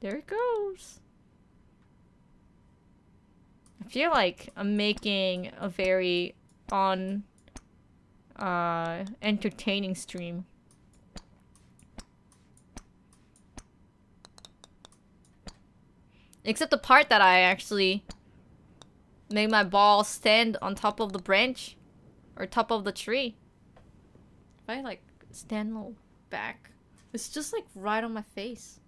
There it goes. I feel like I'm making a very entertaining stream. Except the part that I actually made my ball stand on top of the branch. Or top of the tree. If I like stand a little back, it's just like right on my face.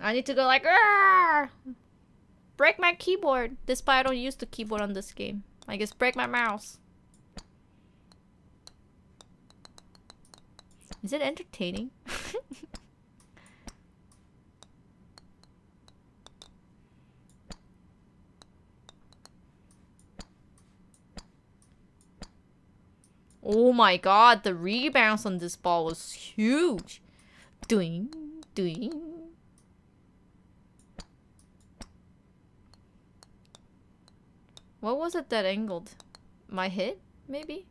I need to go like, Arr! Break my keyboard. Despite I don't use the keyboard on this game. I guess break my mouse. Is it entertaining? Oh my god, the rebounds on this ball was huge. Doing, doing. What was it that angled? My hit, maybe?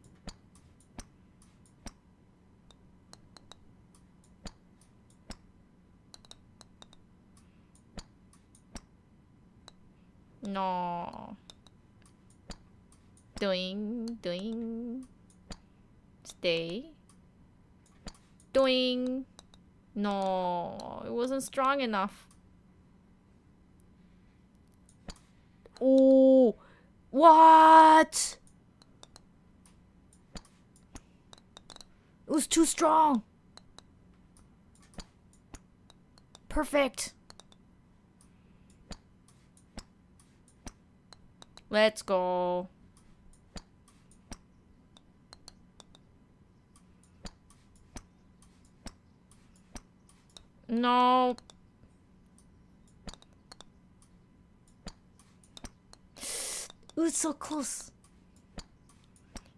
No. Doing, doing. Stay. Doing. No, it wasn't strong enough. Oh, what? It was too strong. Perfect. Let's go. No. Ooh, it's so close.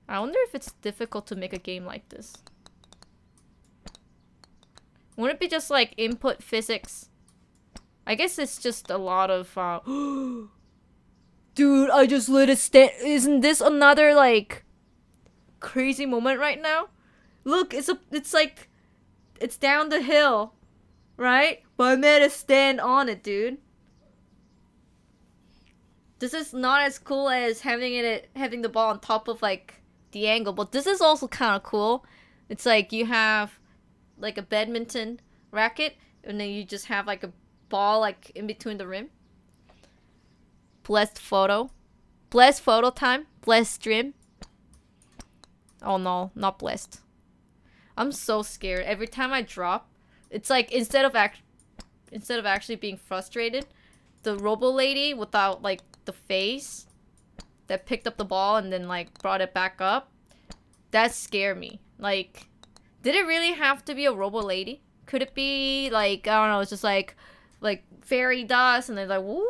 I wonder if it's difficult to make a game like this. Wouldn't it be just like input physics? I guess it's just a lot of Dude, I just let it stand. Isn't this another like crazy moment right now? Look, it's like it's down the hill, right? But I made it stand on it, dude. This is not as cool as having the ball on top of like the angle, but this is also kind of cool. It's like you have like a badminton racket, and then you just have like a ball like in between the rim. Blessed photo. Blessed photo time. Blessed stream. Oh no, not blessed. I'm so scared. Every time I drop, it's like instead of actually being frustrated, the robo lady without like the face that picked up the ball and then like brought it back up, that scared me. Like, did it really have to be a robo lady? Could it be like, I don't know, it's just like fairy dust and then like woo,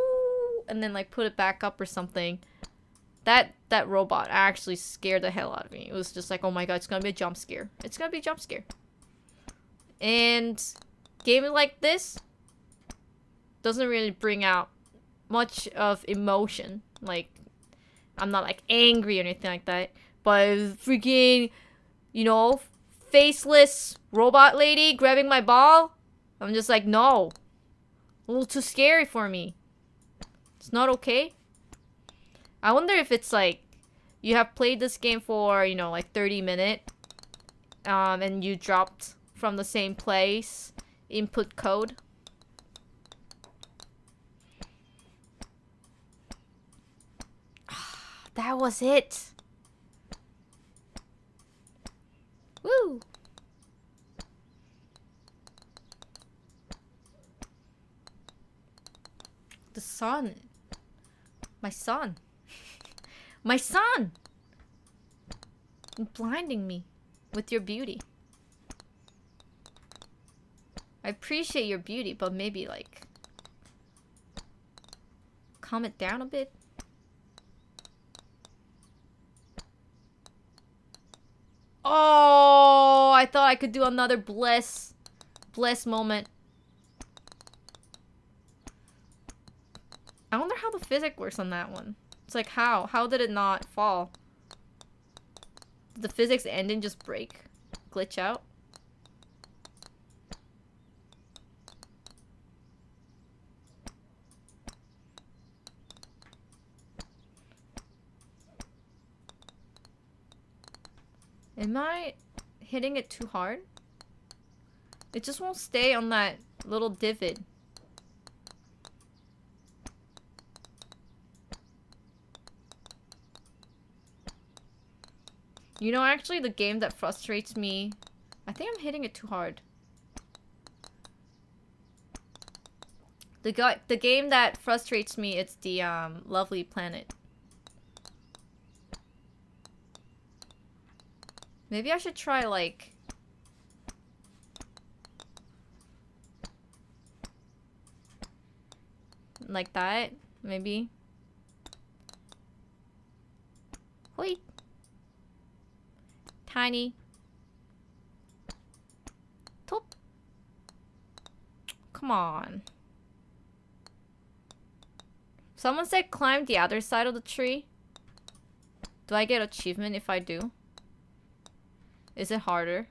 and then like put it back up or something? That robot actually scared the hell out of me. It was just like, oh my god, it's gonna be a jump scare. It's gonna be a jump scare. And gaming like this doesn't really bring out much of emotion. Like, I'm not like angry or anything like that. But freaking, you know, faceless robot lady grabbing my ball, I'm just like, no. A little too scary for me. It's not okay. I wonder if it's like you have played this game for, you know, like 30 minutes, and you dropped from the same place, input code. That was it. Woo. The sun. My son. My son! You're blinding me with your beauty. I appreciate your beauty, but maybe like calm it down a bit. Oh, I thought I could do another bless moment. I wonder how the physics works on that one. It's like, how? How did it not fall? Did the physics ending just break? glitch out. Am I hitting it too hard? It just won't stay on that little divot. You know, actually, the game that frustrates me... I think I'm hitting it too hard. The game that frustrates me, it's the, Lovely Planet. Maybe I should try, like... like that, maybe. Hoi! Tiny. Top. Come on. Someone said climb the other side of the tree. Do I get achievement if I do? Is it harder?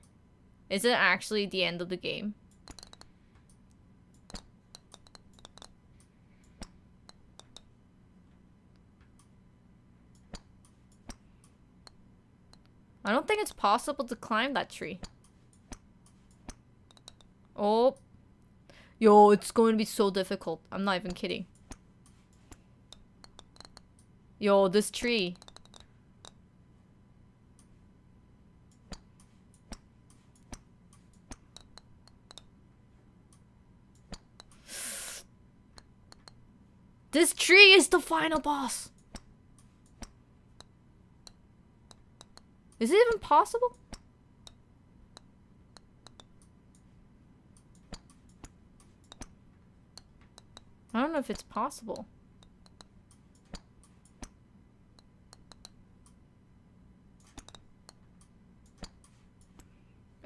Is it actually the end of the game? I don't think it's possible to climb that tree. Oh. Yo, it's going to be so difficult. I'm not even kidding. Yo, this tree. This tree is the final boss. Is it even possible? I don't know if it's possible.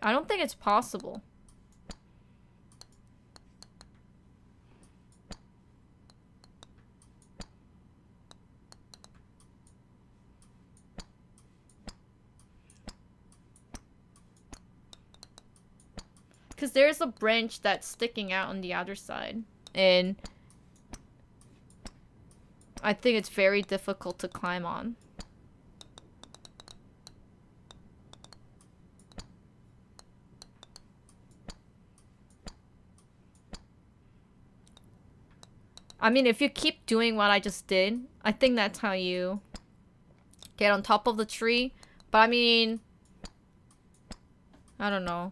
I don't think it's possible. Because there's a branch that's sticking out on the other side. And I think it's very difficult to climb on. I mean, if you keep doing what I just did, I think that's how you get on top of the tree. But I mean, I don't know.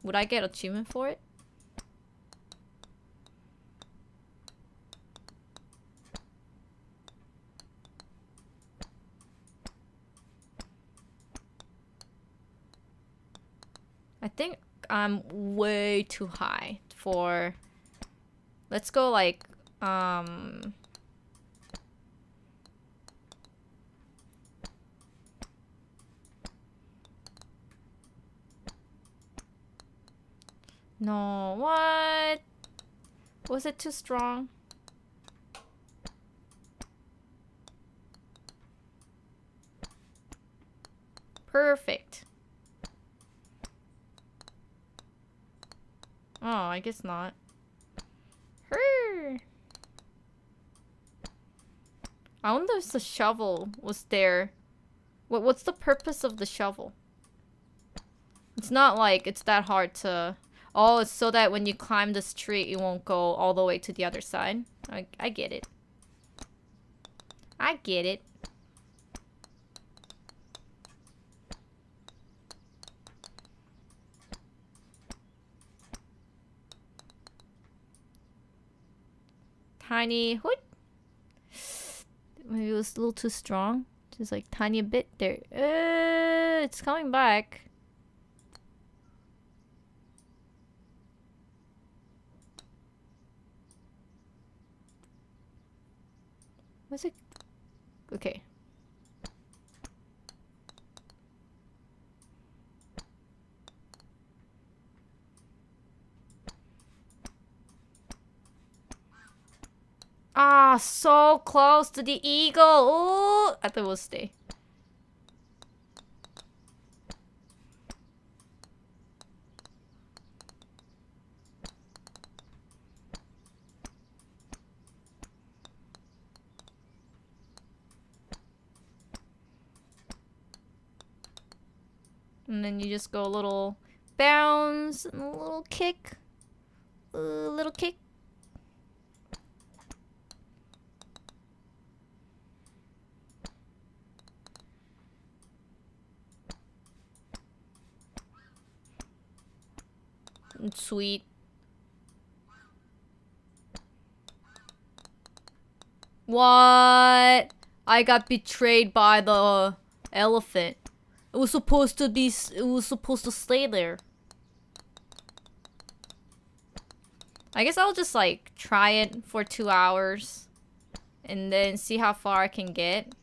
Would I get achievement for it? I think I'm way too high for... Let's go like, no, what? Was it too strong? Perfect. Oh, I guess not. Her. I wonder if the shovel was there. What's the purpose of the shovel? It's not like it's that hard to... Oh, it's so that when you climb this tree, it won't go all the way to the other side. I get it. I get it. Tiny hoot. Maybe it was a little too strong. Just like tiny a bit there. It's coming back. Was it? Okay. Ah, so close to the eagle. Ooh, I thought it would stay. And then you just go a little bounce and a little kick. A little kick. Sweet. What? I got betrayed by the elephant. It was supposed to stay there. I guess I'll just like try it for 2 hours and then see how far I can get.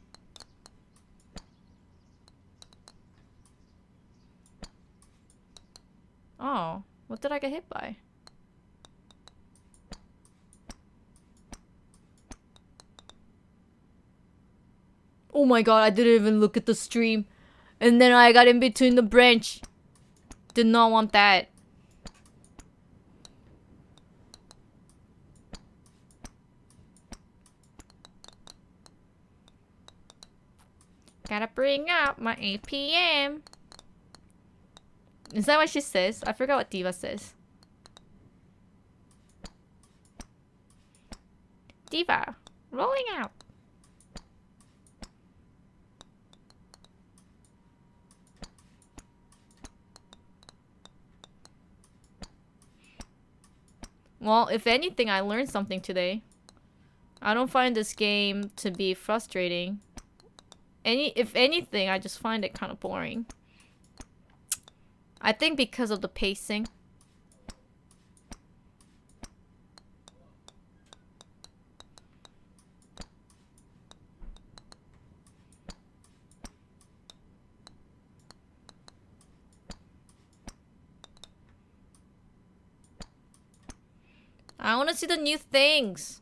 Oh, what did I get hit by? Oh my god, I didn't even look at the stream. And then I got in between the branch. Did not want that. Gotta bring out my APM. Is that what she says? I forgot what Diva says. Diva, rolling out. Well, if anything, I learned something today. I don't find this game to be frustrating. If anything, I just find it kind of boring. I think because of the pacing. I want to see the new things.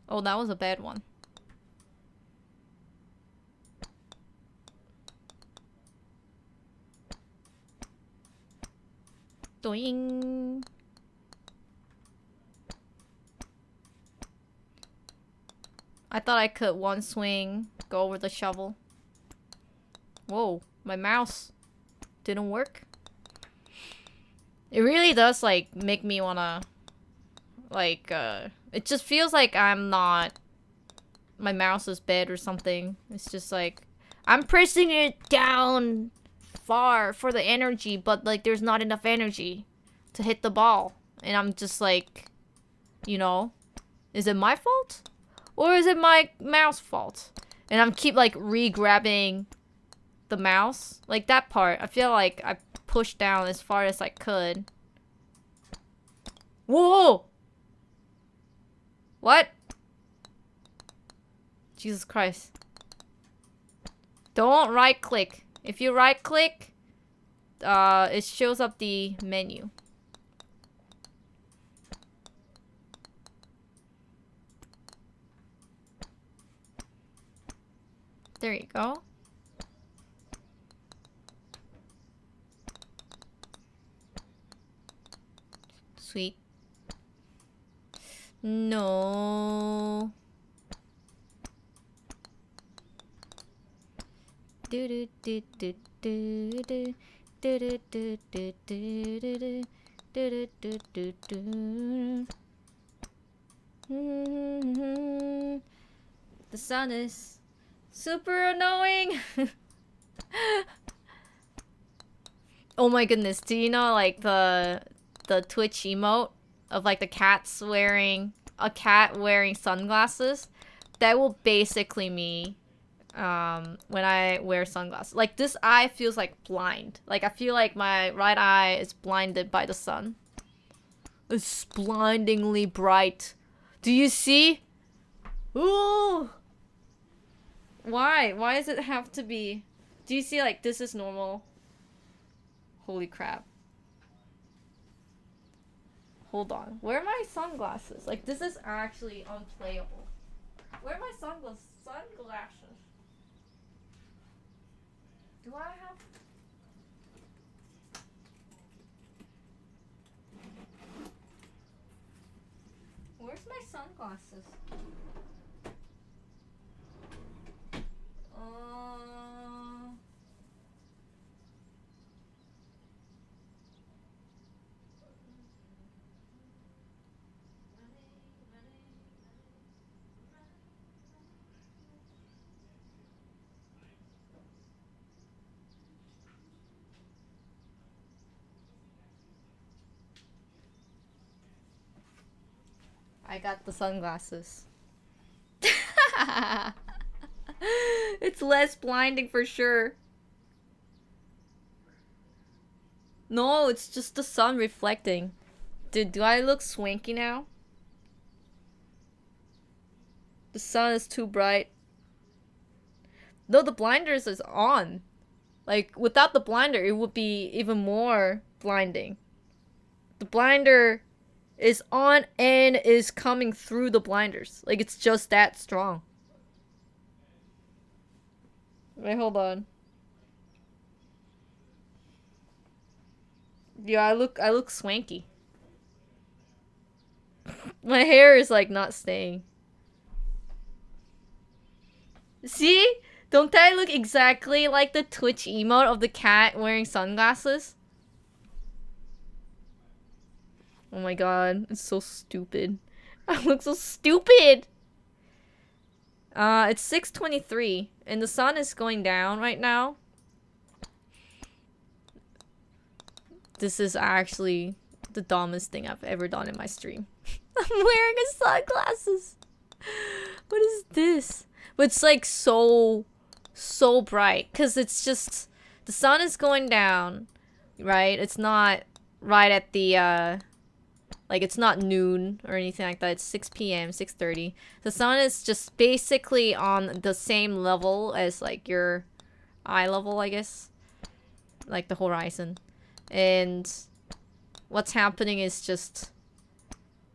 Oh, that was a bad one. Doing. I thought I could one swing go over the shovel. Whoa, my mouse didn't work. It really does like make me wanna like it just feels like I'm not, my mouse is bad or something. It's just like I'm pressing it down far for the energy, but like there's not enough energy to hit the ball. And I'm just like, you know, is it my fault? Or is it my mouse fault? And I'm keep like re-grabbing the mouse. Like that part, I feel like I pushed down as far as I could. Whoa! What? Jesus Christ. Don't right click. If you right click, it shows up the menu. There you go. Sweet. No. Do do do do do do do do do do do do do do. The sun is super annoying. Oh my goodness, do you know like the Twitch emote of like the cats wearing a cat wearing sunglasses? That will basically me when I wear sunglasses. Like this eye feels like blind. Like I feel like my right eye is blinded by the sun. It's blindingly bright. Do you see? Ooh! Why? Why does it have to be? Do you see like this is normal? Holy crap. Hold on. Where are my sunglasses? Like this is actually unplayable. Where are my sunglasses? Do I have? Where's my sunglasses? I got the sunglasses. It's less blinding for sure. No, it's just the sun reflecting. Dude, do I look swanky now? The sun is too bright. No, the blinders is on. Like, without the blinder, it would be even more blinding. The blinder is on and is coming through the blinders. Like, it's just that strong. Wait, hold on. Yeah, I look swanky. My hair is like not staying. See? Don't I look exactly like the Twitch emote of the cat wearing sunglasses? Oh my god, it's so stupid. I look so stupid! It's 6:23, and the sun is going down right now. This is actually the dumbest thing I've ever done in my stream. I'm wearing a sunglasses! What is this? But it's like so bright, because it's just, the sun is going down, right? It's not right at the, like, it's not noon or anything like that. It's 6 p.m., 6:30. The sun is just basically on the same level as, like, your eye level, I guess. Like, the horizon. And what's happening is just,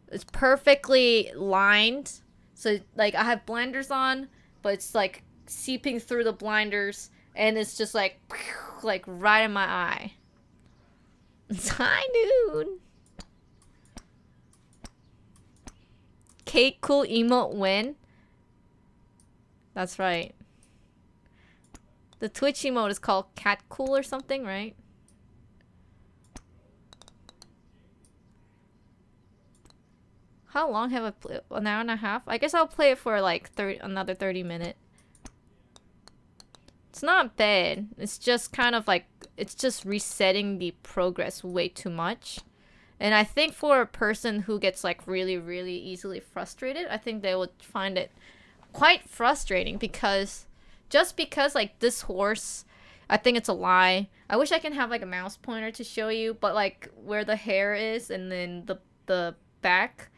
it's perfectly lined. So, like, I have blinders on, but it's, like, seeping through the blinders, and it's just, like right in my eye. It's high noon. Cake cool emote win. That's right. The Twitch emote is called cat cool or something, right? How long have I played? An hour and a half? I guess I'll play it for like another 30 minutes. It's not bad. It's just kind of like, it's just resetting the progress way too much. And I think for a person who gets like really, really easily frustrated, I think they would find it quite frustrating because, just because like this horse, I think it's a lie. I wish I can have like a mouse pointer to show you, but like where the hair is and then the back,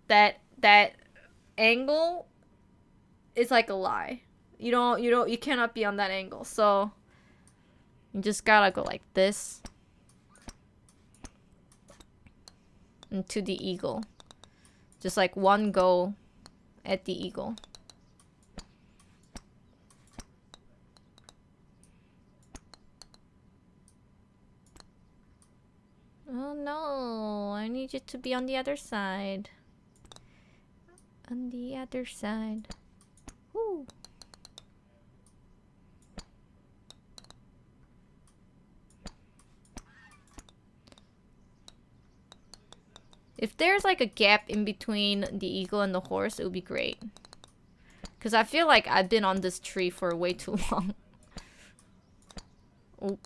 that angle is like a lie. You cannot be on that angle. So you just gotta go like this into the eagle. Just like one go at the eagle. Oh no, I need you to be on the other side. On the other side. Woo. If there's like a gap in between the eagle and the horse, it would be great. Because I feel like I've been on this tree for way too long. Oh.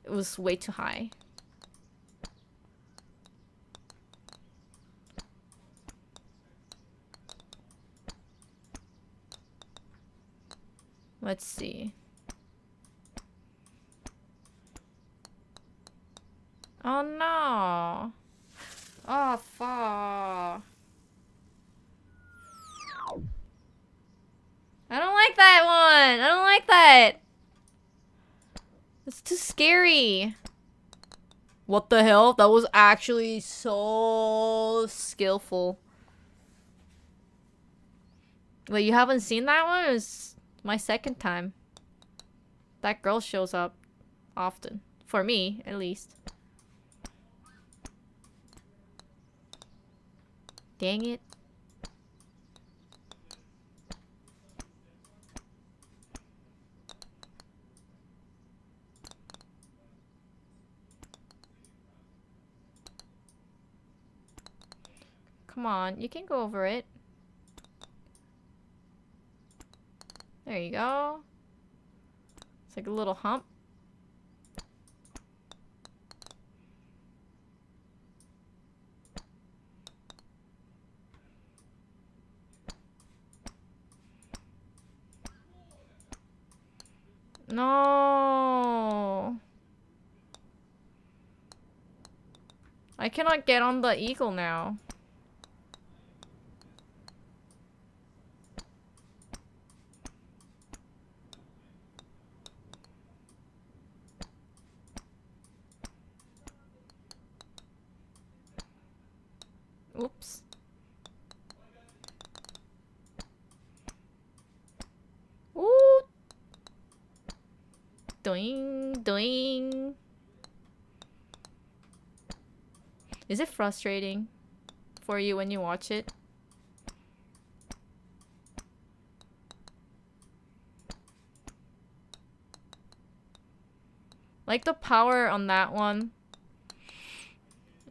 It was way too high. Let's see. Oh no. Oh fuck. I don't like that one. I don't like that. It's too scary. What the hell? That was actually so skillful. Wait, you haven't seen that one? It's my second time. That girl shows up often. For me, at least. Dang it. Come on, you can go over it. There you go. It's like a little hump. No. I cannot get on the eagle now. Oops. Ooh. Doing, doing. Is it frustrating for you when you watch it? Like the power on that one.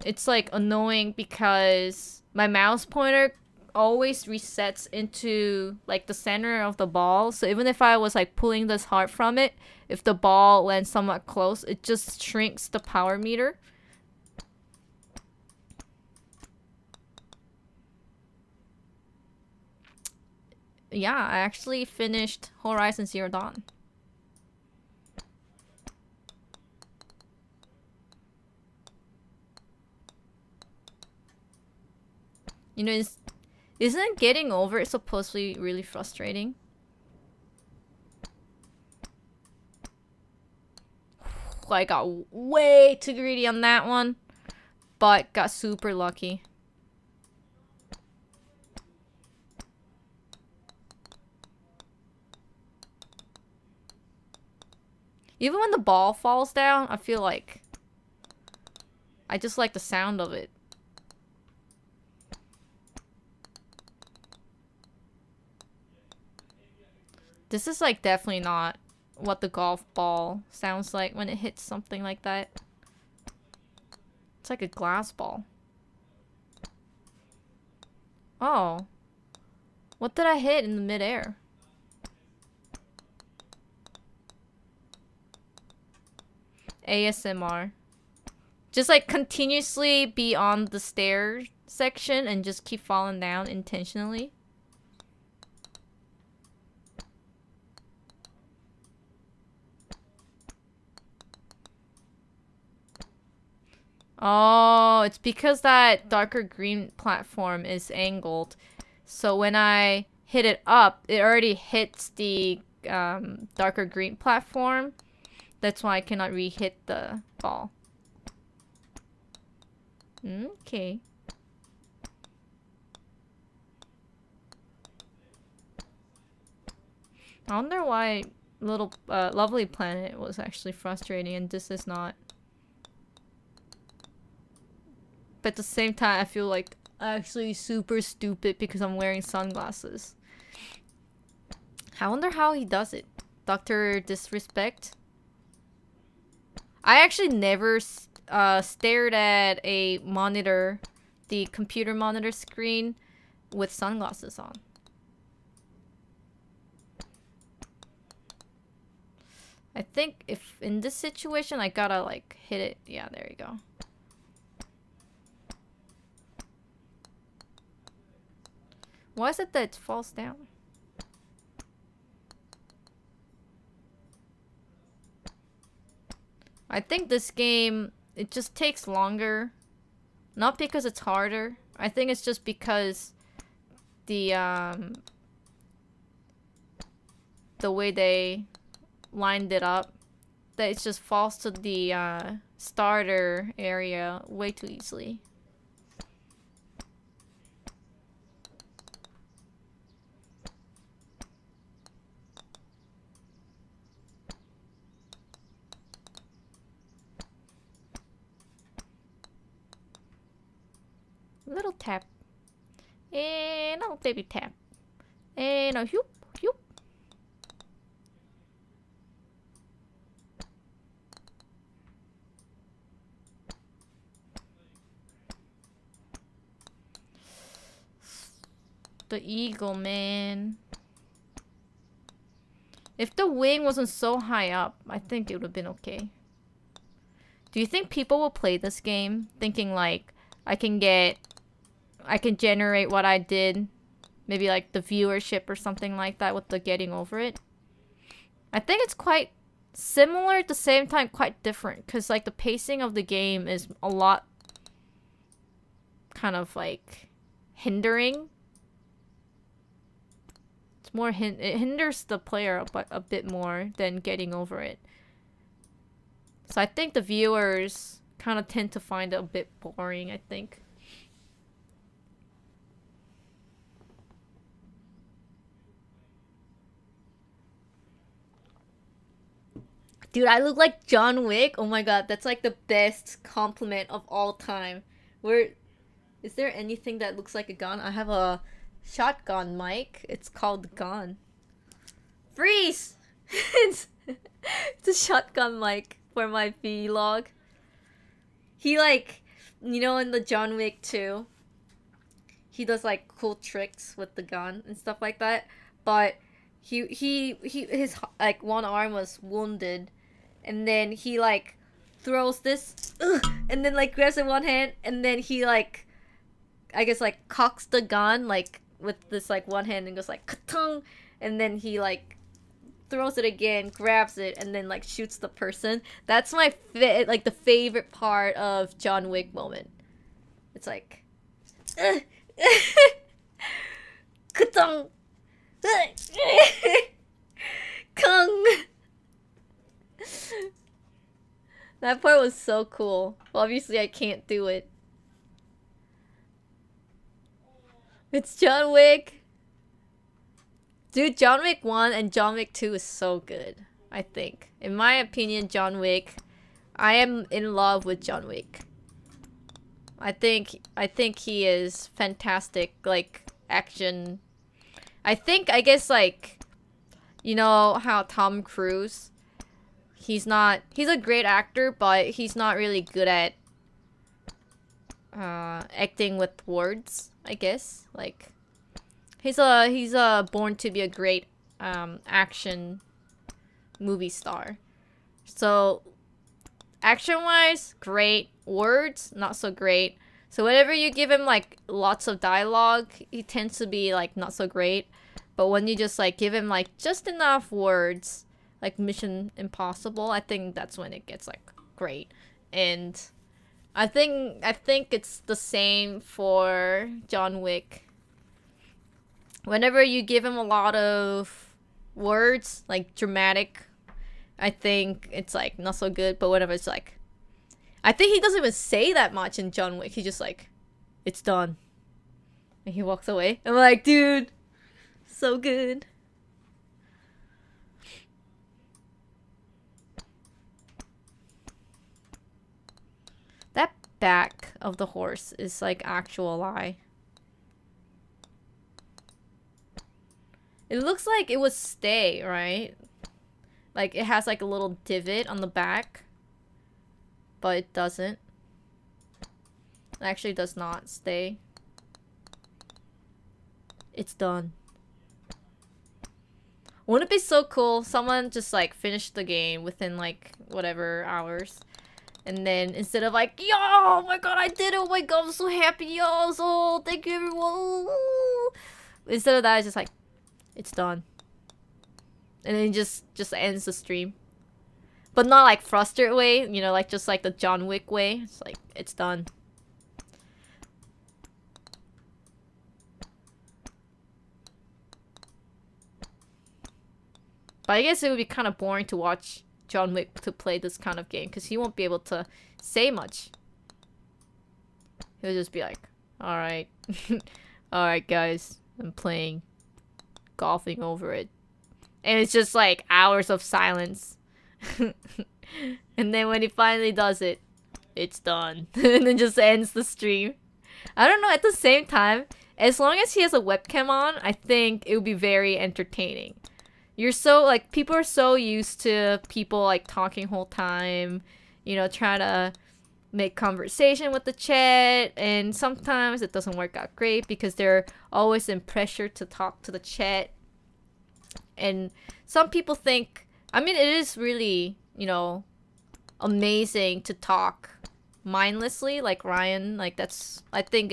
It's like annoying because my mouse pointer always resets into like the center of the ball. So even if I was like pulling this heart from it, if the ball lands somewhat close, it just shrinks the power meter. Yeah, I actually finished Horizon Zero Dawn. You know, isn't getting over it supposedly really frustrating? I got way too greedy on that one, but got super lucky. Even when the ball falls down, I feel like I just like the sound of it. This is like definitely not what the golf ball sounds like when it hits something like that. It's like a glass ball. Oh. What did I hit in the midair? ASMR. Just like continuously be on the stair section and just keep falling down intentionally. Oh, it's because that darker green platform is angled. So when I hit it up, it already hits the darker green platform. That's why I cannot re-hit the ball. Okay. I wonder why little Lovely Planet was actually frustrating and this is not. But at the same time, I feel like actually super stupid because I'm wearing sunglasses. I wonder how he does it. Dr. Disrespect? I actually never stared at a monitor, the computer monitor screen, with sunglasses on. I think if in this situation, I gotta like hit it. Yeah, there you go. Why is it that it falls down? I think this game, it just takes longer. Not because it's harder. I think it's just because the way they lined it up, that it just falls to the starter area way too easily. Little tap. And a baby tap. And a whoop, whoop. the eagle, man. If the wing wasn't so high up, I think it would have been okay. Do you think people will play this game thinking like, I can generate what I did? Maybe like the viewership or something like that with the getting over it? I think it's quite similar at the same time, quite different. Because like the pacing of the game is a lot kind of like hindering. It's more it hinders the player a bit more than getting over it. So I think the viewers kind of tend to find it a bit boring, I think. Dude, I look like John Wick. Oh my god, that's like the best compliment of all time. Is there anything that looks like a gun? I have a shotgun mic. It's called the gun. Freeze! it's a shotgun mic for my vlog. He like, you know, in the John Wick 2, he does like cool tricks with the gun and stuff like that. But his like one arm was wounded, and then he like throws this, and then like grabs it in one hand, and then he like, I guess like cocks the gun like with this like one hand and goes like ka-tung, and then he like throws it again, grabs it, and then like shoots the person. That's my like the favorite part of John Wick moment. It's like ka-tung, kung. That part was so cool. Well, obviously I can't do it. It's John Wick. Dude, John Wick 1 and John Wick 2 is so good, I think. In my opinion, John Wick, I am in love with John Wick. I think he is fantastic, like, action. I guess, like, you know how Tom Cruise, he's a great actor, but he's not really good at acting with words, I guess. Like, he's born to be a great action movie star. So action-wise, great. Words, not so great. So whenever you give him like lots of dialogue, he tends to be like not so great. But when you just like give him like just enough words, like Mission Impossible, I think that's when it gets like great. And I think it's the same for John Wick. Whenever you give him a lot of words, like dramatic, I think it's like not so good. But whenever it's like, I think he doesn't even say that much in John Wick. He just like, it's done. And he walks away. I'm like, dude, so good. That back of the horse is like actual eye. It looks like it would stay, right? Like it has like a little divot on the back. But it doesn't. It actually does not stay. It's done. Wouldn't it be so cool? Someone just like finished the game within like whatever hours. And then instead of like, yo, oh my god, I did it. Oh my god, I'm so happy. Yo, so thank you everyone. Woo. Instead of that, it's just like, it's done. And then just ends the stream. But not like frustrated way, you know, like just like the John Wick way. It's like, it's done. But I guess it would be kind of boring to watch John Wick to play this kind of game, because he won't be able to say much. He'll just be like, alright. Alright guys, I'm playing. Golfing over it. And it's just like hours of silence. And then when he finally does it, it's done. And then just ends the stream. I don't know, at the same time, as long as he has a webcam on, I think it would be very entertaining. You're so, like, people are so used to people, like, talking whole time, you know, trying to make conversation with the chat, and sometimes it doesn't work out great because they're always in pressure to talk to the chat. And some people think, I mean, it is really, you know, amazing to talk mindlessly like Ryan. Like, that's, I think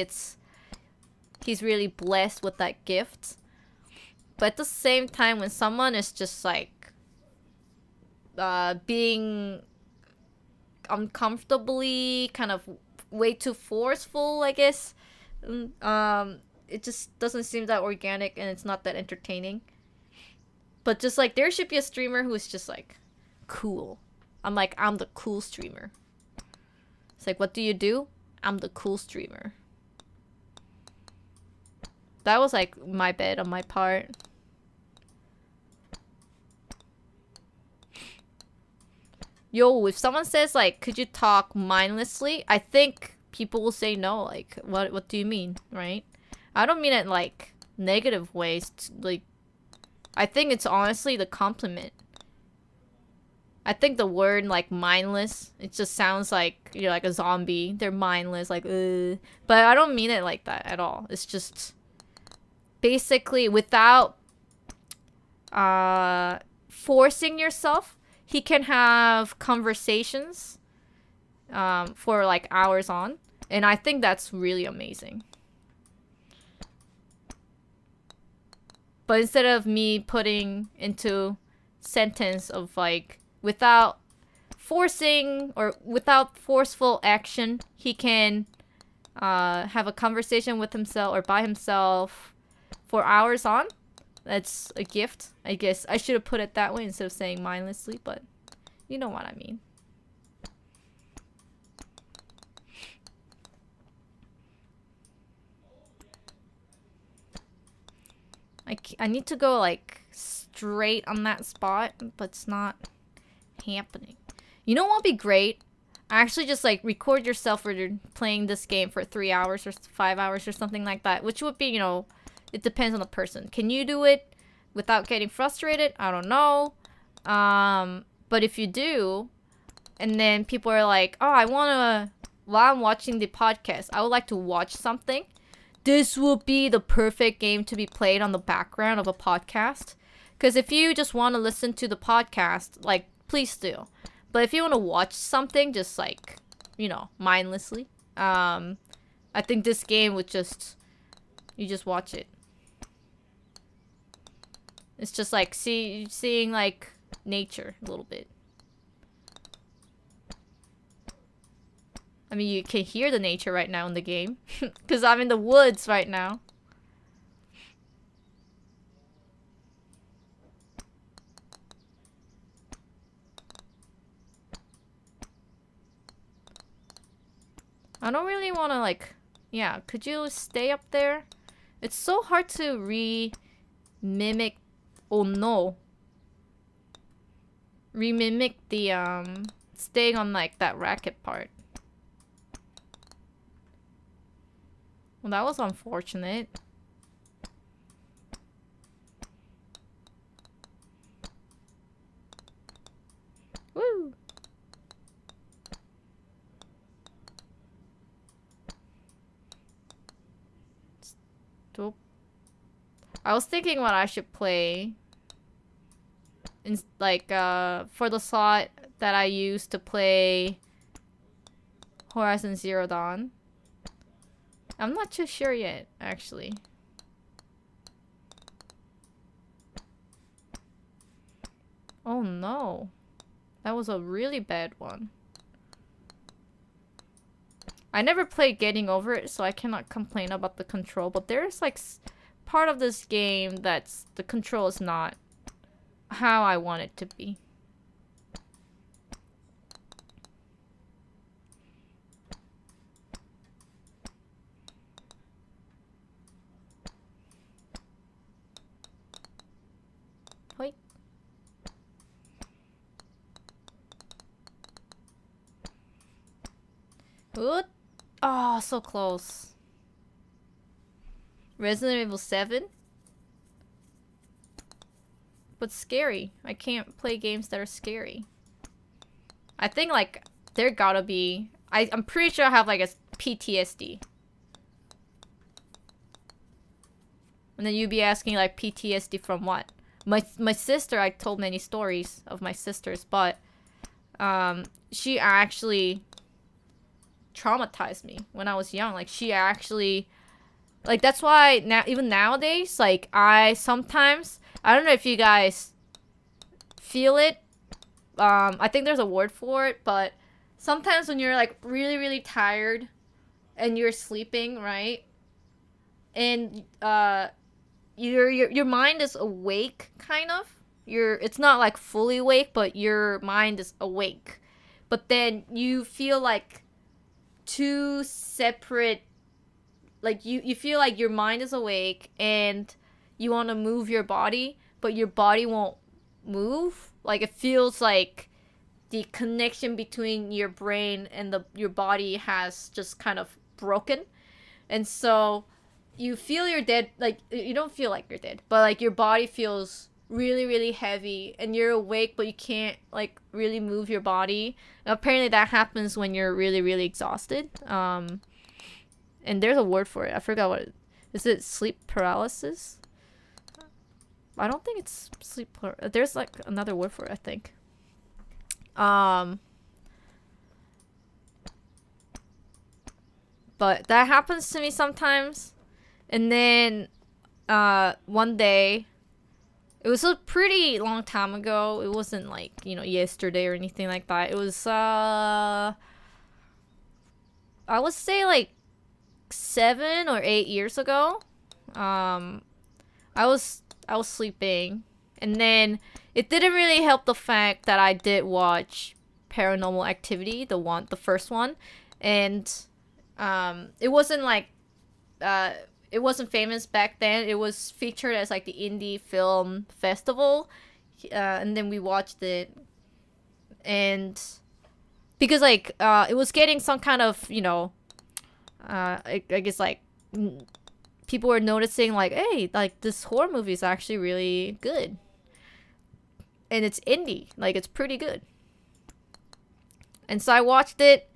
he's really blessed with that gift. But at the same time, when someone is just like being uncomfortably kind of way too forceful, I guess, it just doesn't seem that organic and it's not that entertaining. But just like, there should be a streamer who is just like cool. I'm like, I'm the cool streamer. It's like, what do you do? I'm the cool streamer. That was like my bet on my part. Yo, if someone says like, could you talk mindlessly? I think people will say no. Like, what do you mean, right? I don't mean it in like negative ways. Like, I think it's honestly the compliment. I think the word like mindless, it just sounds like you're like a zombie. They're mindless, like but I don't mean it like that at all. It's just basically without forcing yourself, he can have conversations for like hours on, and I think that's really amazing. But instead of me putting into sentence of like, without forcing or without forceful action, he can have a conversation with himself or by himself for hours on. That's a gift, I guess. I should have put it that way instead of saying mindlessly, but you know what I mean. I need to go like straight on that spot, but it's not happening. You know what would be great? Actually just like record yourself where you're playing this game for 3 hours or 5 hours or something like that, which would be, you know, it depends on the person. Can you do it without getting frustrated? I don't know. But if you do, and then people are like, oh, I want to, while I'm watching the podcast, I would like to watch something. This will be the perfect game to be played on the background of a podcast. Because if you just want to listen to the podcast, like, please do. But if you want to watch something, just like, you know, mindlessly, I think this game would just, you just watch it. It's just like seeing like nature a little bit. I mean, you can hear the nature right now in the game. Because I'm in the woods right now. I don't really want to like... Yeah, could you stay up there? It's so hard to re-mimic... Oh no. Re-mimic the, staying on like that racket part. Well, that was unfortunate. Woo! Stop. I was thinking what I should play. In, like, for the slot that I used to play Horizon Zero Dawn. I'm not too sure yet, actually. Oh no. That was a really bad one. I never played Getting Over It, so I cannot complain about the control, but there's like part of this game that's the control is not how I want it to be. Wait. Ooh. Oh, so close. Resident Evil 7? But scary. I can't play games that are scary. I think, like, there gotta be I'm pretty sure I have like a PTSD. And then you'd be asking like PTSD from what? My sister, I told many stories of my sisters, but she actually traumatized me when I was young. Like she actually, like that's why now even nowadays, like I sometimes, I don't know if you guys feel it. I think there's a word for it, but sometimes when you're like really tired and you're sleeping, right? And your mind is awake, kind of. It's not like fully awake, but your mind is awake. But then you feel like two separate, like you feel like your mind is awake and you want to move your body, but your body won't move. Like it feels like the connection between your brain and your body has just kind of broken. And so you feel you're dead, like you don't feel like you're dead, but like your body feels really heavy and you're awake but you can't like really move your body. And apparently that happens when you're really exhausted. And there's a word for it. I forgot what it is. It sleep paralysis? I don't think it's sleep there's like another word for it, I think. But that happens to me sometimes. And then one day, it was a pretty long time ago. It wasn't like, you know, yesterday or anything like that. It was I would say like 7 or 8 years ago. I was sleeping, and then it didn't really help the fact that I did watch Paranormal Activity, the first one, and it wasn't like it wasn't famous back then. It was featured as like the indie film festival, and then we watched it, and because like it was getting some kind of, you know, I guess like people were noticing like, hey, like this horror movie is actually really good, and it's indie, like it's pretty good. And so I watched it,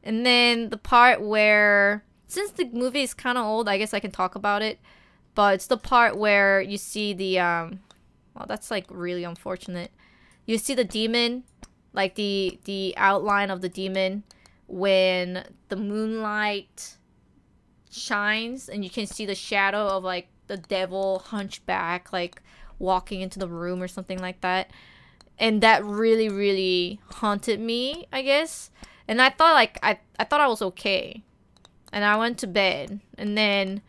and then the part where, since the movie is kind of old, I guess I can talk about it, but it's the part where you see the well, that's like really unfortunate. You see the demon, like the outline of the demon when the moonlight shines, and you can see the shadow of like the devil hunchback like walking into the room or something like that. And that really haunted me, I guess. And I thought like I thought I was okay. And I went to bed, and then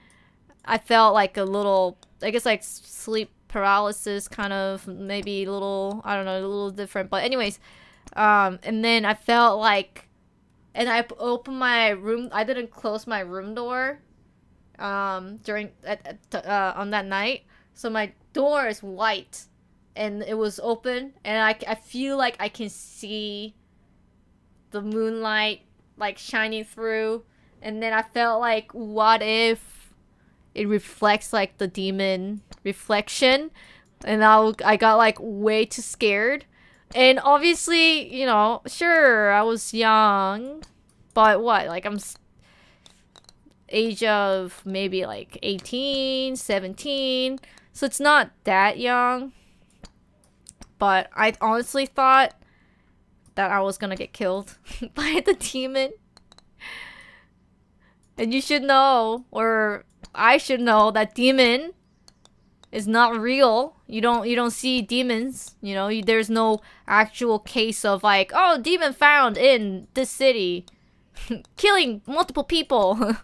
I felt like a little, I guess like sleep paralysis, kind of, maybe a little, I don't know, a little different. But anyways, and then I felt like, and I opened my room, I didn't close my room door during on that night, so my door is white and it was open, and I feel like I can see the moonlight like shining through. And then I felt like, what if it reflects like the demon reflection? And I got like way too scared. And obviously, you know, sure, I was young, but what, like I'm age of maybe like 18, 17. So it's not that young. But I honestly thought that I was gonna get killed by the demon. And you should know, or I should know, that demon is not real. You don't see demons, you know. There's no actual case of like, oh, demon found in this city killing multiple people.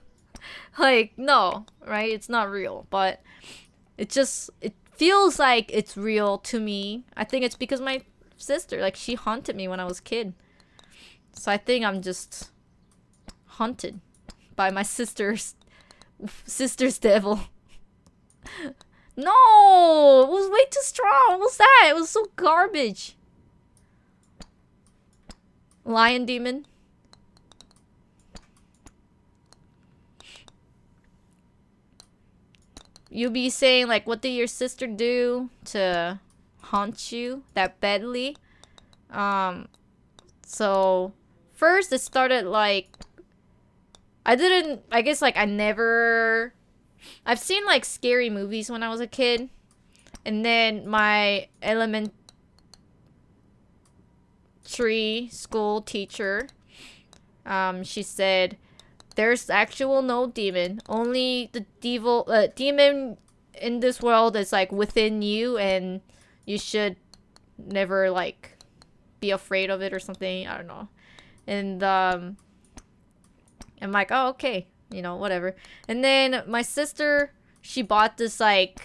Like, no, right? It's not real, but it feels like it's real to me. I think it's because my sister, like, she haunted me when I was a kid. So I think I'm just haunted by my sister's devil. No! It was way too strong. What was that? It was so garbage. Lion demon. You'll be saying like, what did your sister do to haunt you that badly? So first it started like I guess like I've seen like scary movies when I was a kid, and then my elementary school teacher, she said there's actual no demon, only the demon in this world is like within you, and you should never like be afraid of it or something. I don't know. And I'm like, oh, okay, you know, whatever. And then my sister, she bought this like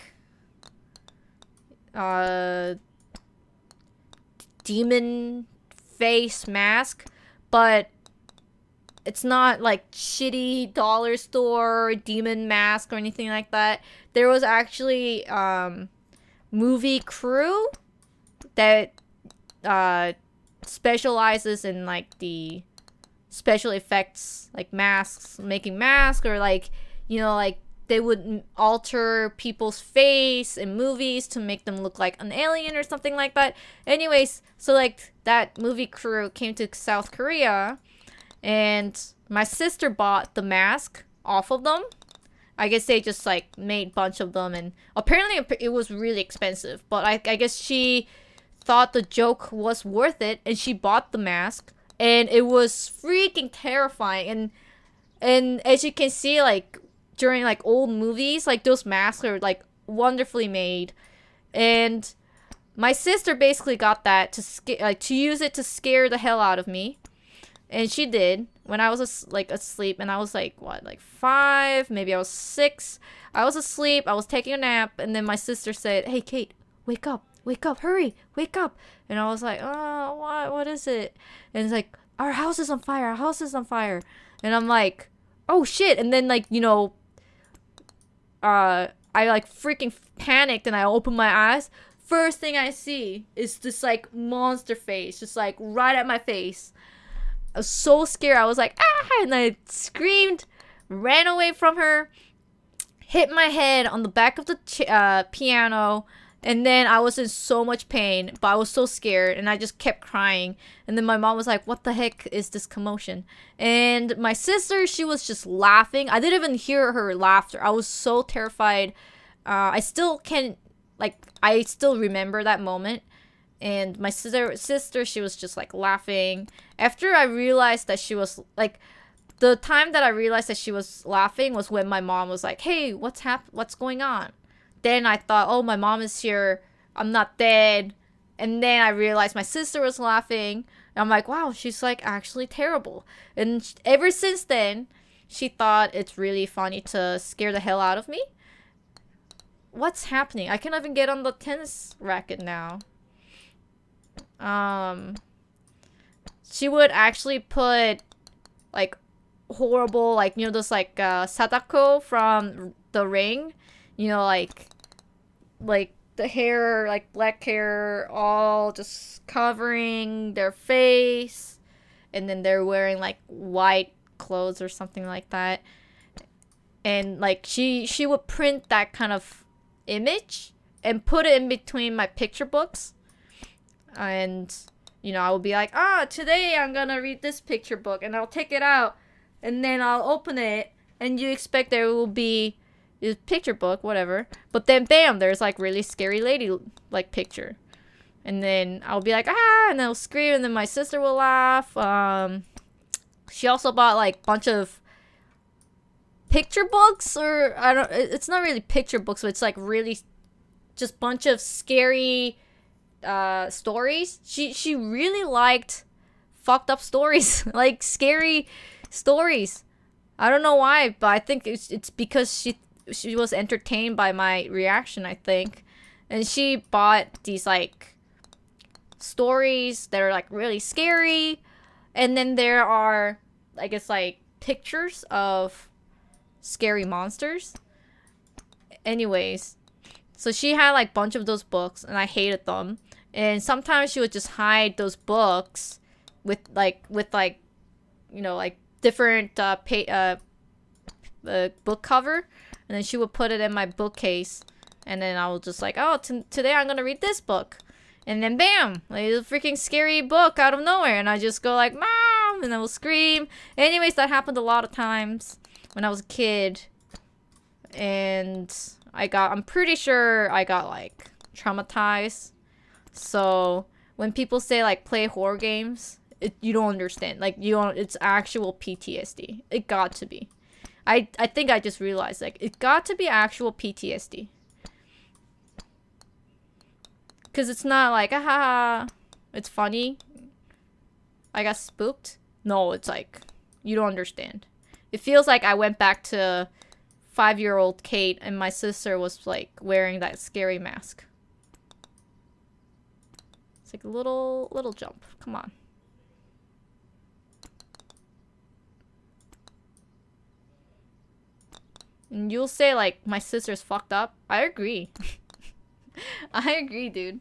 demon face mask, but it's not like shitty dollar store demon mask or anything like that. There was actually movie crew that specializes in like the special effects, like masks, making masks, or like, you know, like they would alter people's face in movies to make them look like an alien or something like that. Anyways, so like that movie crew came to South Korea, and my sister bought the mask off of them. I guess they just like made a bunch of them, and apparently it was really expensive, but I guess she thought the joke was worth it, and she bought the mask, and it was freaking terrifying. And as you can see, like during like old movies, like those masks are like wonderfully made, and my sister basically got that to use it to scare the hell out of me. And she did when I was asleep, and I was like, what, like 5, maybe I was 6. I was asleep, I was taking a nap, and then my sister said, "Hey Kate, wake up, hurry, wake up." And I was like, "Oh, what is it?" And it's like, "Our house is on fire, And I'm like, "Oh shit." And then like, you know, I like freaking panicked, and I opened my eyes. First thing I see is this like monster face, just like right at my face. I was so scared. I was like, "Ah!" And I screamed, ran away from her, hit my head on the back of the piano, and then I was in so much pain, but I was so scared, and I just kept crying. And then my mom was like, "What the heck is this commotion?" And my sister, she was just laughing. I didn't even hear her laughter. I was so terrified. I still remember that moment. And my sister, she was just like laughing. After I realized that she was like, the time that I realized that she was laughing was when my mom was like, "Hey, what's going on?" Then I thought, oh, my mom is here, I'm not dead. And then I realized my sister was laughing, and I'm like, wow, she's like actually terrible. And ever since then, she thought it's really funny to scare the hell out of me. What's happening? I can't even get on the tennis racket now. She would actually put like horrible, like, you know, those like Sadako from The Ring, you know, like the hair, like black hair, all just covering their face, and then they're wearing like white clothes or something like that. And like she would print that kind of image and put it in between my picture books. And, you know, I would be like, today I'm gonna read this picture book, and I'll take it out, and then I'll open it, and you expect there will be this picture book, whatever, but then bam, there's like really scary lady like picture. And then I'll be like, and I'll scream, and then my sister will laugh. She also bought like bunch of picture books, or it's not really picture books, but it's like really just bunch of scary stories. She really liked fucked up stories, like scary stories. I don't know why, but I think it's because she was entertained by my reaction, I think. And she bought these like stories that are like really scary, and then there are, I guess, like pictures of scary monsters. Anyways, so she had like bunch of those books, and I hated them. And sometimes she would just hide those books with like you know, like different book cover, and then she would put it in my bookcase, and then I was just like, oh, today I'm gonna read this book. And then bam, like a freaking scary book out of nowhere, and I just go like, "Mom, Mom! And I will scream. Anyways, that happened a lot of times when I was a kid. And I'm pretty sure I got, like, traumatized. So, when people say, like, play horror games, you don't understand. Like, it's actual PTSD. It got to be. I think I just realized, like, it got to be actual PTSD. Because it's not like, haha, it's funny. I got spooked. No, it's like, you don't understand. It feels like I went back to 5-year-old Kate and my sister was like wearing that scary mask. It's like a little jump. Come on. And you'll say like, my sister's fucked up. I agree. I agree, dude.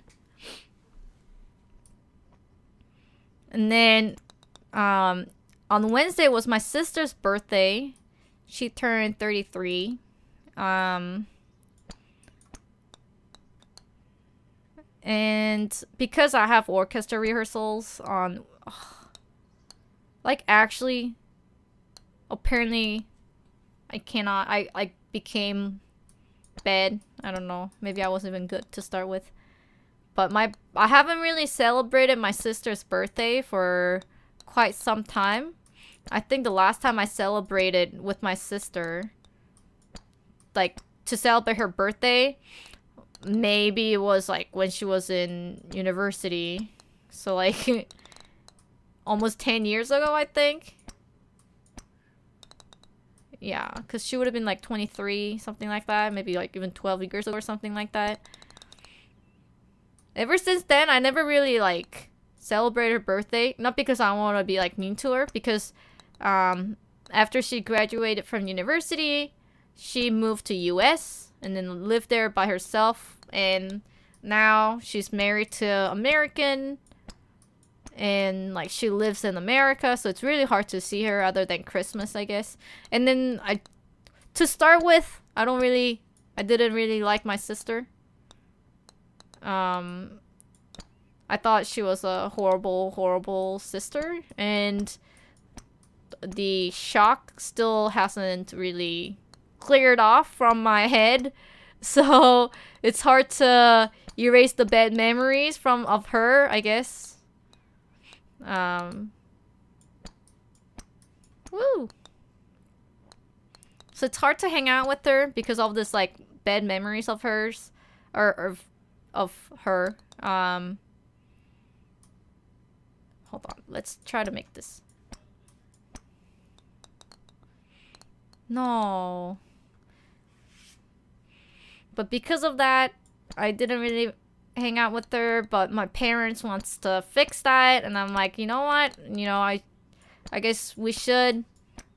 And then, on Wednesday was my sister's birthday. She turned 33. And because I have orchestra rehearsals on, like, actually, apparently, I cannot, I became bad. I don't know. Maybe I wasn't even good to start with. But I haven't really celebrated my sister's birthday for quite some time. I think the last time I celebrated with my sister, like, to celebrate her birthday, maybe it was, like, when she was in university. So, like, almost 10 years ago, I think. Yeah, because she would have been, like, 23, something like that. Maybe, like, even 12 years ago or something like that. Ever since then, I never really, like, celebrated her birthday. Not because I want to be, like, mean to her. Because, after she graduated from university, she moved to US. And then lived there by herself. And now she's married to American. And, like, she lives in America. So it's really hard to see her other than Christmas, I guess. And then, to start with, I didn't really like my sister. I thought she was a horrible, horrible sister, and the shock still hasn't really cleared off from my head, so it's hard to erase the bad memories of her, I guess. Woo! So it's hard to hang out with her because of this, like, bad memories of hers, or of her. Hold on. Let's try to make this. No. But because of that, I didn't really hang out with her, but my parents wants to fix that, and I'm like, you know what? You know, I guess we should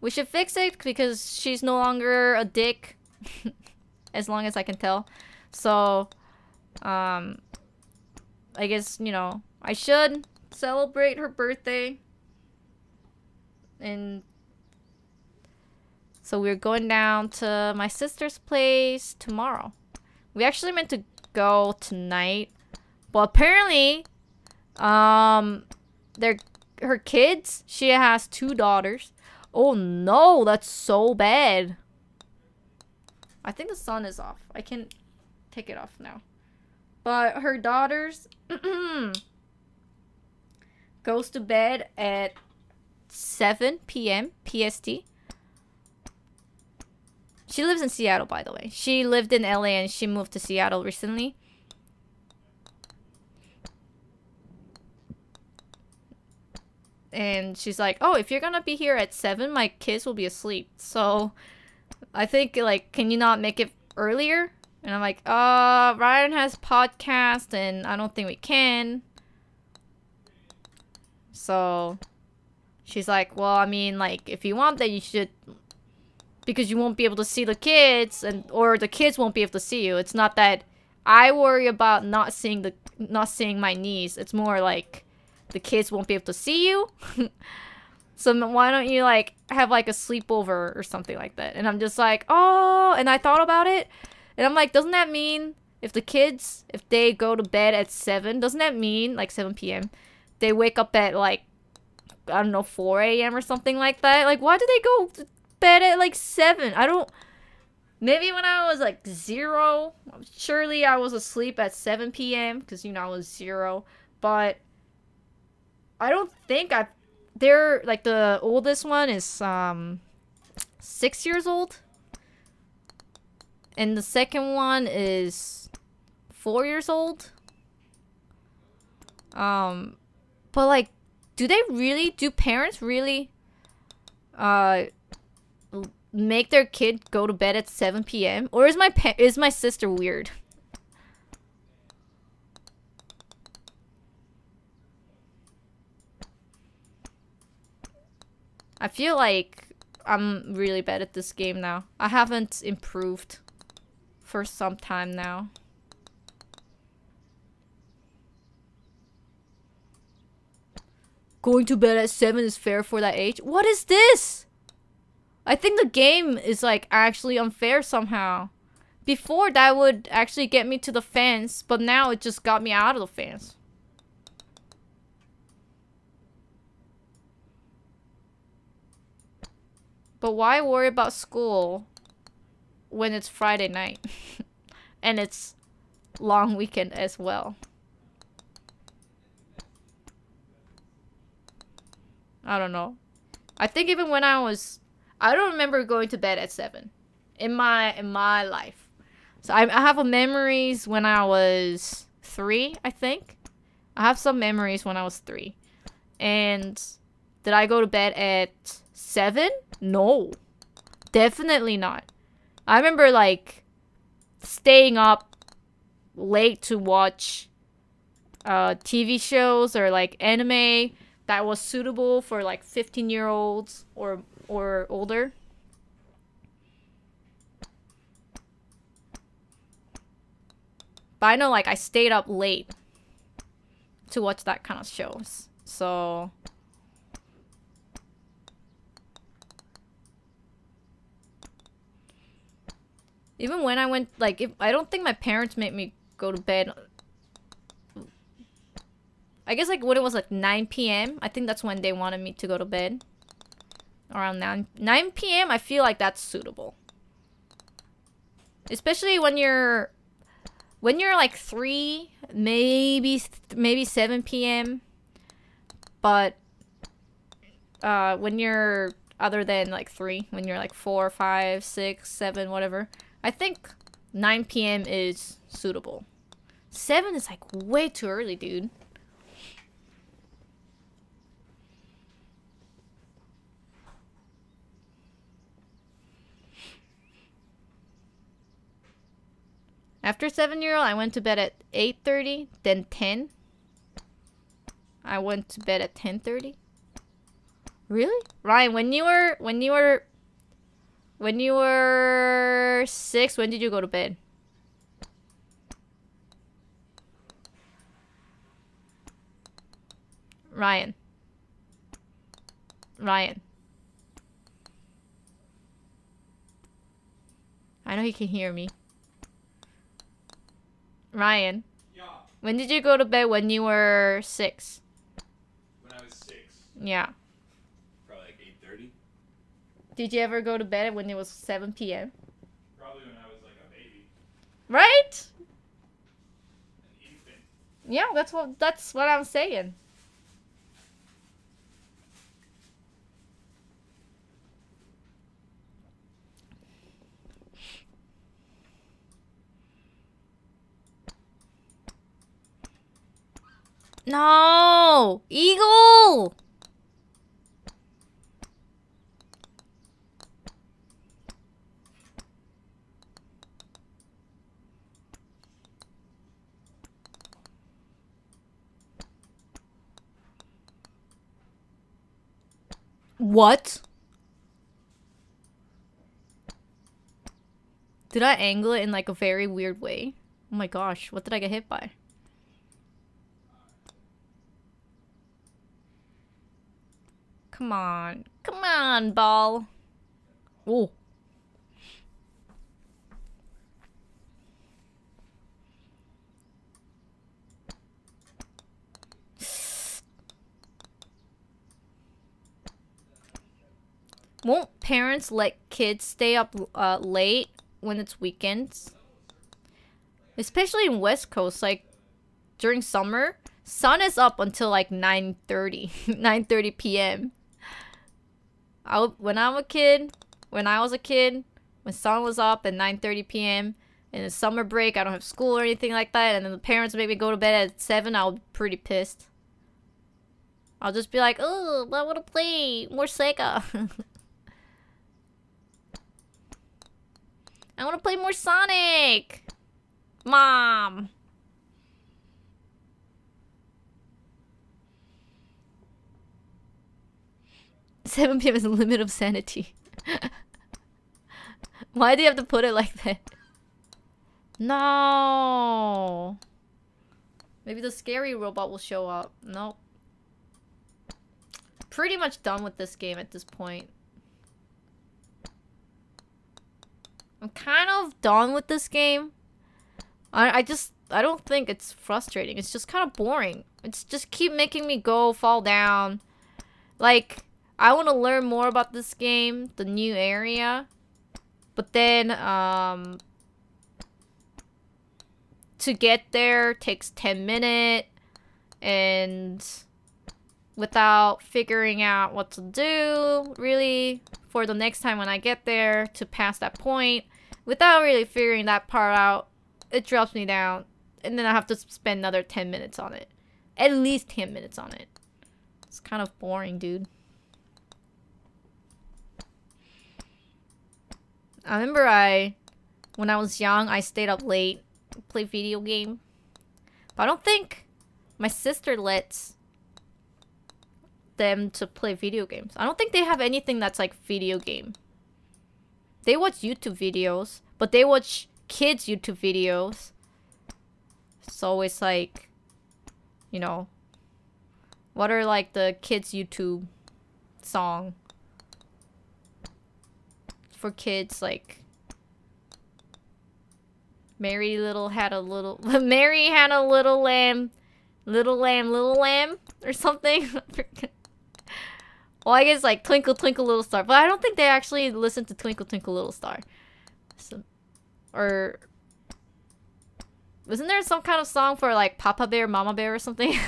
fix it because she's no longer a dick as long as I can tell. So, I guess, you know, I should celebrate her birthday. And so we're going down to my sister's place tomorrow. We actually meant to go tonight, but apparently, her kids, she has 2 daughters. Oh no, that's so bad. I think the sun is off. I can take it off now. But her daughters goes to bed at 7 p.m. PST. She lives in Seattle, by the way. She lived in LA and she moved to Seattle recently. And she's like, oh, if you're gonna be here at 7, my kids will be asleep. So, I think, like, can you not make it earlier? And I'm like, Ryan has podcast and I don't think we can. So, she's like, well, I mean, like, if you want that, you should, because you won't be able to see the kids, or the kids won't be able to see you. It's not that I worry about not seeing my niece. It's more like the kids won't be able to see you. So why don't you, like, have, like, a sleepover or something like that? And I'm just like, oh, and I thought about it. And I'm like, doesn't that mean if the kids, if they go to bed at 7, doesn't that mean, like, 7 p.m., they wake up at, like, I don't know, 4 a.m. or something like that. Like, why do they go to bed at like 7? I don't... Maybe when I was like 0, surely I was asleep at 7 p.m. because, you know, I was 0. But I don't think I've... They're, like, the oldest one is 6 years old. And the second one is 4 years old. But, like, do parents really, make their kid go to bed at 7 p.m.? Or is my sister weird? I feel like I'm really bad at this game now. I haven't improved for some time now. Going to bed at 7 is fair for that age? What is this? I think the game is, like, actually unfair somehow. Before, that would actually get me to the fence, but now it just got me out of the fence. But why worry about school when it's Friday night? And it's long weekend as well. I don't know. I think even when I don't remember going to bed at 7 in my life. So I have memories when I was 3, I think. I have some memories when I was 3. And did I go to bed at 7? No. Definitely not. I remember, like, staying up late to watch TV shows or, like, anime that was suitable for, like, 15-year-olds or older. But I know, like, I stayed up late to watch that kind of shows. So even when I went, like, I don't think my parents made me go to bed. I guess, like, when it was, like, 9 p.m., I think that's when they wanted me to go to bed. Around 9 p.m., I feel like that's suitable. Especially when you're like 3, maybe 7 p.m. But when you're other than, like, 3, when you're, like, 4, 5, 6, 7, whatever, I think 9 p.m. is suitable. 7 is, like, way too early, dude. After 7-year-old, I went to bed at 8:30, then 10. I went to bed at 10:30. Really? Ryan, when you were 6, when did you go to bed? Ryan. I know he can hear me. Ryan. Yeah. When did you go to bed when you were 6? When I was 6. Yeah. Probably like 8:30. Did you ever go to bed when it was 7 p.m.? Probably when I was like a baby. Right? An infant. Yeah, that's what I'm saying. No! Eagle! What? Did I angle it in, like, a very weird way? Oh my gosh, what did I get hit by? Come on. Come on, ball. Oh. Won't parents let kids stay up late when it's weekends? Especially in West Coast, like during summer, sun is up until like 9:30, 9:30 p.m. When I was a kid, when sun was up at 9:30 p.m. in the summer break, I don't have school or anything like that, and then the parents make me go to bed at 7, I'll be pretty pissed. I'll just be like, oh, I want to play more Sega. I want to play more Sonic. Mom. Seven PM is the limit of sanity. Why do you have to put it like that? No. Maybe the scary robot will show up. Nope. Pretty much done with this game at this point. I'm kind of done with this game. I don't think it's frustrating. It's just kind of boring. It's just keep making me fall down. Like, I want to learn more about this game, the new area. But then, to get there takes 10 minutes. And without figuring out what to do, really, for the next time when I get there to pass that point, without really figuring that part out, it drops me down. And then I have to spend another 10 minutes on it. At least 10 minutes on it. It's kind of boring, dude. I remember when I was young, I stayed up late to play video game. But I don't think my sister lets them to play video games. I don't think they have anything that's like video game. They watch YouTube videos, but they watch kids' YouTube videos. So it's like, you know, what are like the kids' YouTube song for kids? Like Mary had a little lamb, little lamb, or something. Well, I guess like Twinkle Twinkle Little Star, but I don't think they actually listen to Twinkle Twinkle Little Star. So, or wasn't there some kind of song for like Papa Bear, Mama Bear, or something?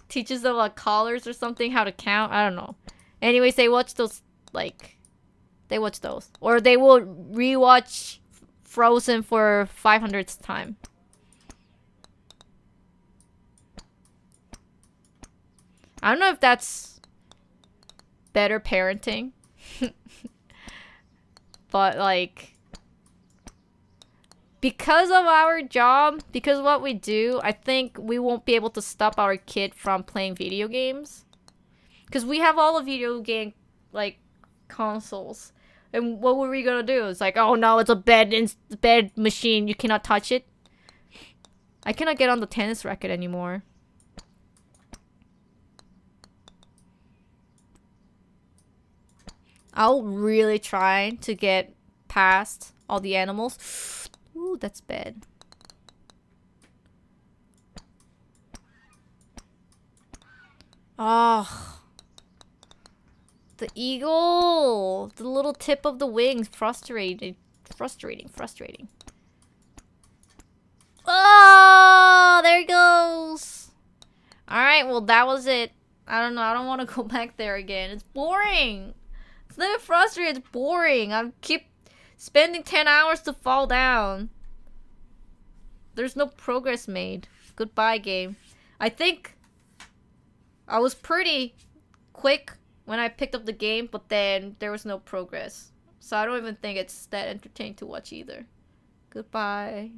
Teaches them like collars or something, how to count. I don't know. Anyways, they watch those, like, they watch those, or they will rewatch Frozen for 500th time. I don't know if that's better parenting. But like, because of our job, because of what we do, I think we won't be able to stop our kid from playing video games. Because we have all the video game, like, consoles. And what were we gonna do? It's like, oh no, it's a bed machine, you cannot touch it. I cannot get on the tennis racket anymore. I'll really try to get past all the animals. Ooh, that's bad. Oh. The eagle! The little tip of the wings. Frustrating. Oh! There it goes! Alright, well that was it. I don't know. I don't want to go back there again. It's boring. It's not frustrating. It's boring. I keep spending 10 hours to fall down. There's no progress made. Goodbye, game. I think I was pretty quick when I picked up the game, but then there was no progress. So I don't even think it's that entertaining to watch either. Goodbye.